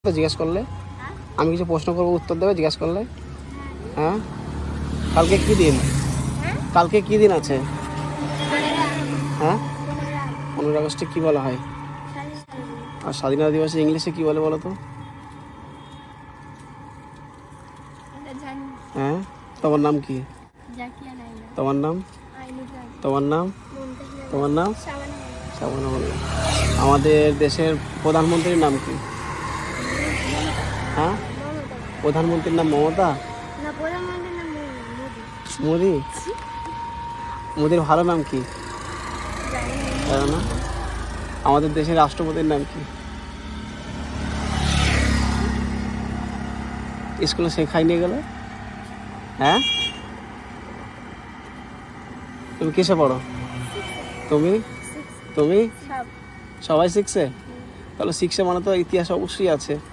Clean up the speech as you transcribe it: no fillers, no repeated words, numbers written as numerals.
তো জিজ্ঞেস করলে আমি কিছু প্রশ্ন করবো, উত্তর দেবে জিজ্ঞেস করলে? হ্যাঁ, কালকে কি দিন? কালকে কি দিন আছে? হ্যাঁ, 15 আগস্টে কি বলা হয়? আর স্বাধীনতা দিবসে ইংলিশে কি বলে বলো তো? হ্যাঁ, তোমার নাম কি? তোমার নাম? তোমার নাম? তোমার নাম? শাবানা মোল্লা। আমাদের দেশের প্রধানমন্ত্রীর নাম কি? হ্যাঁ, প্রধানমন্ত্রীর নাম মমতা? মোদি? মোদির ভালো নাম কি জানো না? আমাদের দেশের রাষ্ট্রপতির নাম কি? স্কুলে শেখাই নিয়ে গেল। হ্যাঁ, তুমি কিসে পড়ো? তুমি তুমি সবাই শিখছে? তাহলে শিখছে মানে তো ইতিহাস অবশ্যই আছে।